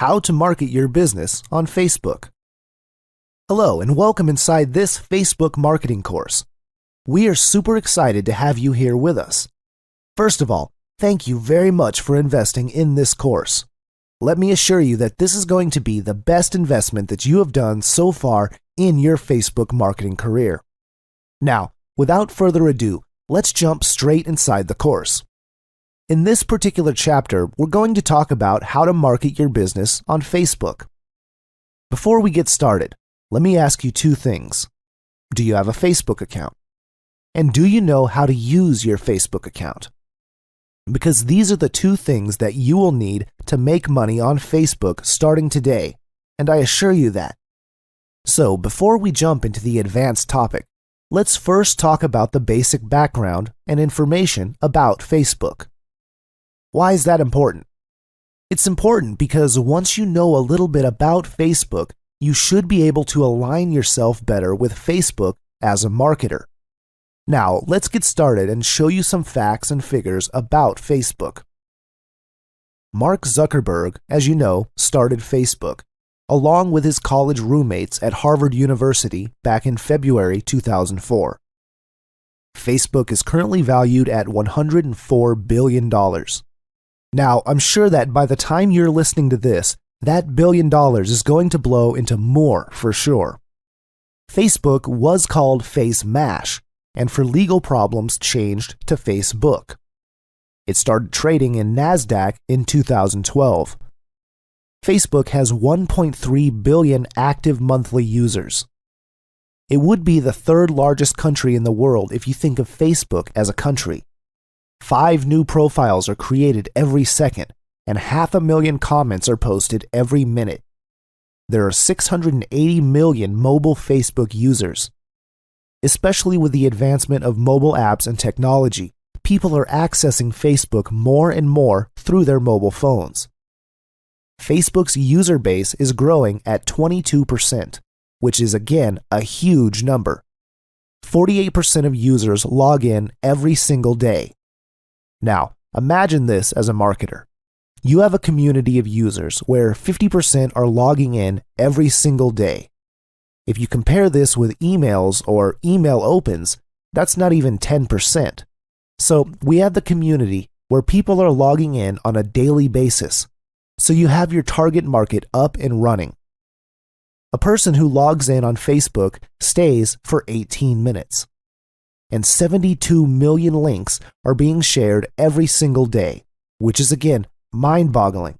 how to market your business on Facebook. Hello and welcome inside this Facebook marketing course. We are super excited to have you here with us. First of all, thank you very much for investing in this course. Let me assure you that this is going to be the best investment that you have done so far in your Facebook marketing career. Now, without further ado, let's jump straight inside the course. In this particular chapter, we're going to talk about how to market your business on Facebook. Before we get started, let me ask you two things. Do you have a Facebook account? And do you know how to use your Facebook account? Because these are the two things that you will need to make money on Facebook starting today, and I assure you that. So before we jump into the advanced topic, let's first talk about the basic background and information about Facebook. Why is that important? It's important because once you know a little bit about Facebook, you should be able to align yourself better with Facebook as a marketer. Now, let's get started and show you some facts and figures about Facebook. Mark Zuckerberg, as you know, started Facebook, along with his college roommates at Harvard University back in February 2004. Facebook is currently valued at $104 billion. Now, I'm sure that by the time you're listening to this, that $1 billion is going to blow into more for sure. Facebook was called Face Mash, and for legal problems changed to Facebook. It started trading in NASDAQ in 2012. Facebook has 1.3 billion active monthly users. It would be the third largest country in the world if you think of Facebook as a country. 5 new profiles are created every second, and 500,000 comments are posted every minute. There are 680 million mobile Facebook users. Especially with the advancement of mobile apps and technology, people are accessing Facebook more and more through their mobile phones. Facebook's user base is growing at 22%, which is again a huge number. 48% of users log in every single day. Now, imagine this as a marketer. You have a community of users where 50% are logging in every single day. If you compare this with emails or email opens, that's not even 10%. So we have the community where people are logging in on a daily basis. So you have your target market up and running. A person who logs in on Facebook stays for 18 minutes. And 72 million links are being shared every single day, which is again mind-boggling.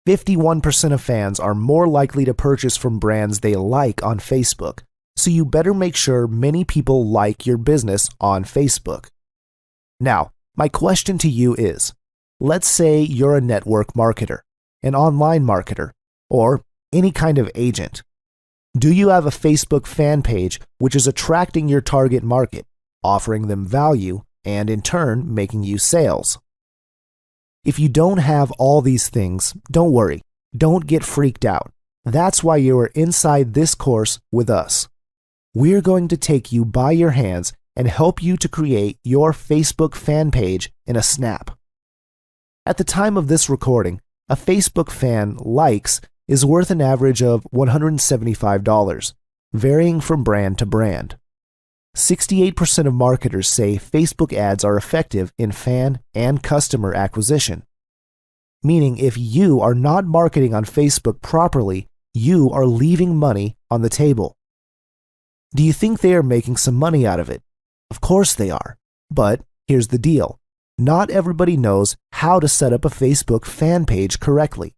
51% of fans are more likely to purchase from brands they like on Facebook, so you better make sure many people like your business on Facebook. Now, my question to you is, let's say you're a network marketer, an online marketer, or any kind of agent. Do you have a Facebook fan page which is attracting your target market, offering them value, and in turn making you sales? If you don't have all these things, don't worry. Don't get freaked out. That's why you are inside this course with us. We're going to take you by your hands and help you to create your Facebook fan page in a snap. At the time of this recording, a Facebook fan likes is worth an average of $175, varying from brand to brand. 68% of marketers say Facebook ads are effective in fan and customer acquisition. Meaning if you are not marketing on Facebook properly, you are leaving money on the table. Do you think they are making some money out of it? Of course they are. But here's the deal. Not everybody knows how to set up a Facebook fan page correctly.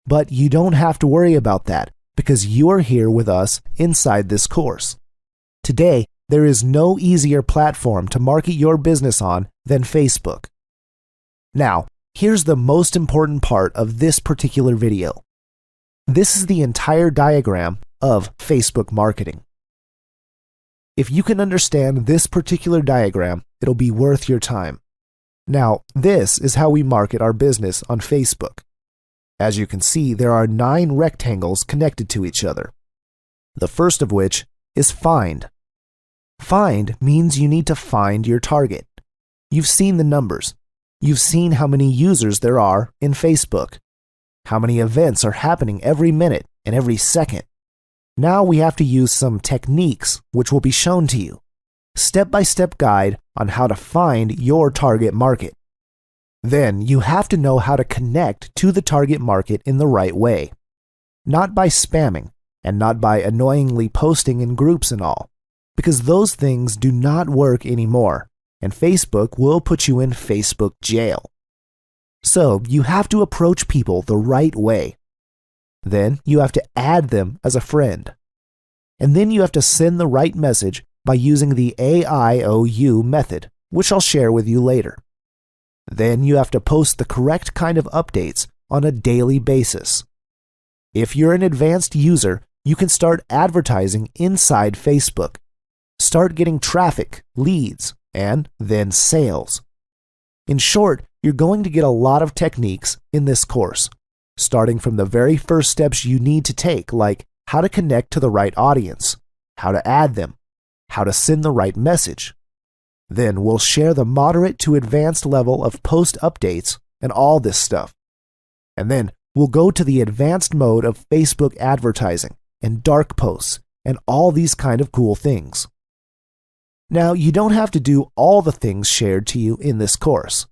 But you don't have to worry about that because you are here with us inside this course. Today, there is no easier platform to market your business on than Facebook. Now, here's the most important part of this particular video. This is the entire diagram of Facebook marketing. If you can understand this particular diagram, it'll be worth your time. Now, this is how we market our business on Facebook. As you can see, there are 9 rectangles connected to each other. The first of which is Find. Find means you need to find your target. You've seen the numbers. You've seen how many users there are in Facebook. how many events are happening every minute and every second. Now we have to use some techniques which will be shown to you. Step-by-step guide on how to find your target market. Then you have to know how to connect to the target market in the right way. Not by spamming and not by annoyingly posting in groups and all, because those things do not work anymore, and Facebook will put you in Facebook jail. So you have to approach people the right way. Then you have to add them as a friend. And then you have to send the right message by using the AIOU method, which I'll share with you later. Then you have to post the correct kind of updates on a daily basis. If you're an advanced user, you can start advertising inside Facebook. Start getting traffic, leads, and then sales. In short, you're going to get a lot of techniques in this course, starting from the very first steps you need to take, like how to connect to the right audience, how to add them, how to send the right message. Then we'll share the moderate to advanced level of post updates and all this stuff. And then we'll go to the advanced mode of Facebook advertising and dark posts and all these kind of cool things. Now, you don't have to do all the things shared to you in this course.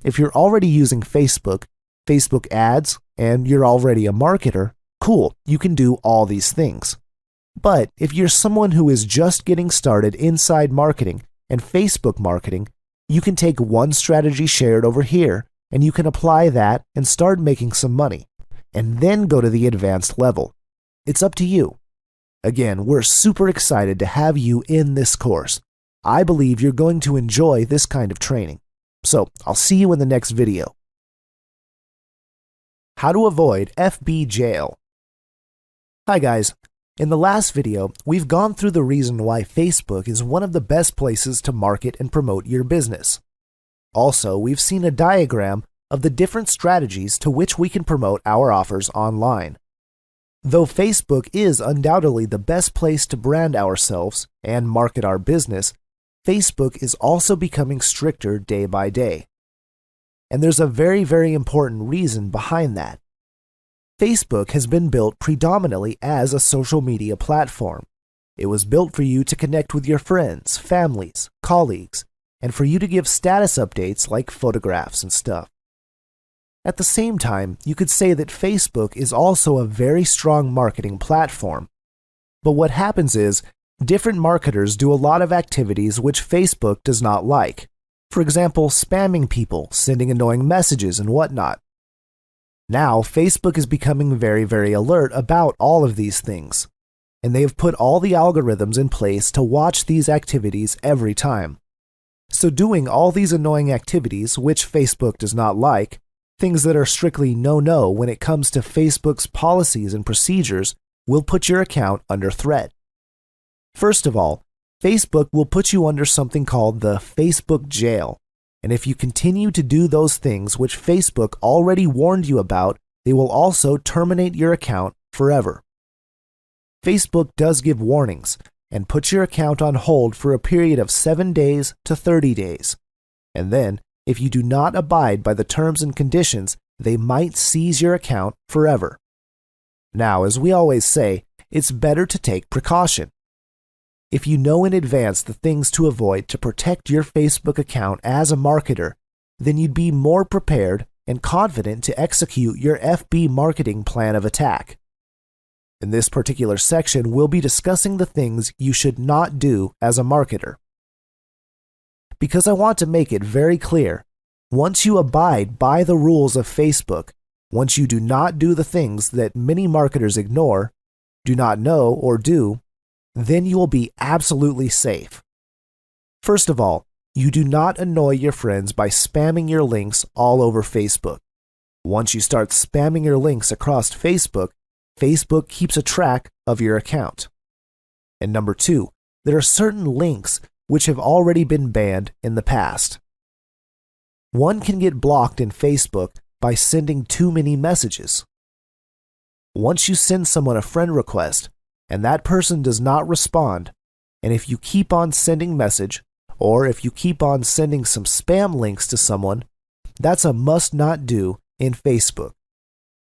If you're already using Facebook, Facebook ads, and you're already a marketer, cool, you can do all these things. But if you're someone who is just getting started inside marketing and Facebook marketing, you can take one strategy shared over here and you can apply that and start making some money, and then go to the advanced level. It's up to you. Again, we're super excited to have you in this course. I believe you're going to enjoy this kind of training. So I'll see you in the next video. How to avoid FB jail. Hi guys. In the last video, we've gone through the reason why Facebook is one of the best places to market and promote your business. Also, we've seen a diagram of the different strategies to which we can promote our offers online. Though Facebook is undoubtedly the best place to brand ourselves and market our business, Facebook is also becoming stricter day by day. And there's a very, very important reason behind that. Facebook has been built predominantly as a social media platform. It was built for you to connect with your friends, families, colleagues, and for you to give status updates like photographs and stuff. At the same time, you could say that Facebook is also a very strong marketing platform. But what happens is, different marketers do a lot of activities which Facebook does not like. For example, spamming people, sending annoying messages, and whatnot. Now, Facebook is becoming very, very alert about all of these things, and they have put all the algorithms in place to watch these activities every time. So doing all these annoying activities, which Facebook does not like, things that are strictly no-no when it comes to Facebook's policies and procedures, will put your account under threat. First of all, Facebook will put you under something called the Facebook jail. And if you continue to do those things which Facebook already warned you about, they will also terminate your account forever. Facebook does give warnings and put your account on hold for a period of 7 days to 30 days. And then, if you do not abide by the terms and conditions, they might seize your account forever. Now, as we always say, it's better to take precaution. If you know in advance the things to avoid to protect your Facebook account as a marketer, then you'd be more prepared and confident to execute your FB marketing plan of attack. In this particular section, we'll be discussing the things you should not do as a marketer. Because I want to make it very clear, once you abide by the rules of Facebook, once you do not do the things that many marketers ignore, do not know, or do, then you will be absolutely safe. First of all, you do not annoy your friends by spamming your links all over Facebook. Once you start spamming your links across Facebook, Facebook keeps a track of your account. And number 2, there are certain links which have already been banned in the past. One can get blocked in Facebook by sending too many messages. Once you send someone a friend request, and that person does not respond, and if you keep on sending message, or if you keep on sending some spam links to someone, that's a must not do in Facebook.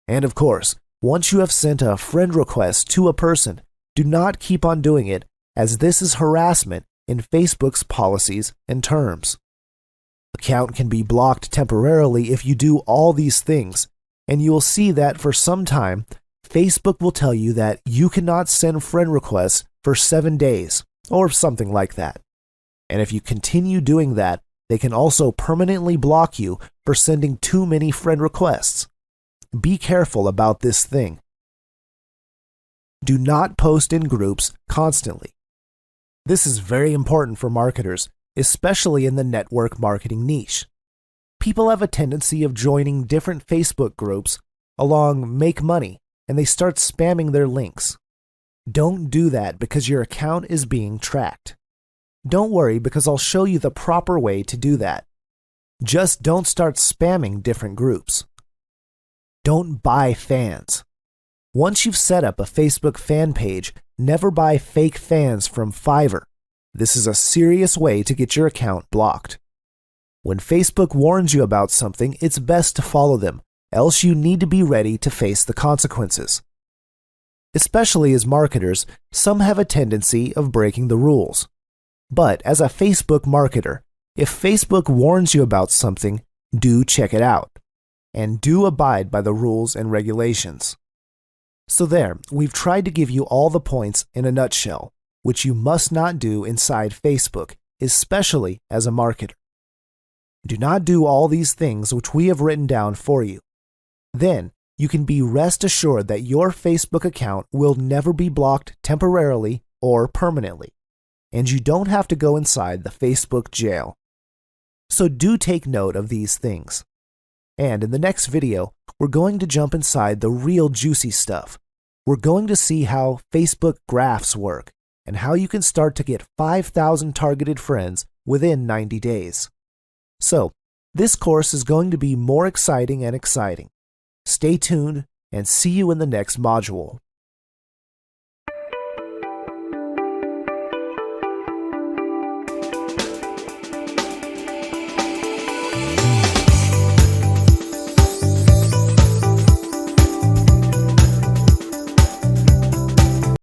And of course, once you have sent a friend request to a person, do not keep on doing it, as this is harassment in Facebook's policies and terms. Account can be blocked temporarily if you do all these things, and you will see that for some time, Facebook will tell you that you cannot send friend requests for 7 days, or something like that. And if you continue doing that, they can also permanently block you for sending too many friend requests. Be careful about this thing. Do not post in groups constantly. This is very important for marketers, especially in the network marketing niche. People have a tendency of joining different Facebook groups along Make Money, and they start spamming their links. Don't do that because your account is being tracked. Don't worry because I'll show you the proper way to do that. Just don't start spamming different groups. Don't buy fans. Once you've set up a Facebook fan page, never buy fake fans from Fiverr. This is a serious way to get your account blocked. When Facebook warns you about something, it's best to follow them, else you need to be ready to face the consequences. Especially as marketers, some have a tendency of breaking the rules. But as a Facebook marketer, if Facebook warns you about something, do check it out. And do abide by the rules and regulations. So there, we've tried to give you all the points in a nutshell, which you must not do inside Facebook, especially as a marketer. Do not do all these things which we have written down for you. Then, you can be rest assured that your Facebook account will never be blocked temporarily or permanently, and you don't have to go inside the Facebook jail. So do take note of these things. And in the next video, we're going to jump inside the real juicy stuff. We're going to see how Facebook graphs work and how you can start to get 5,000 targeted friends within 90 days. So, this course is going to be more exciting and exciting. Stay tuned and see you in the next module.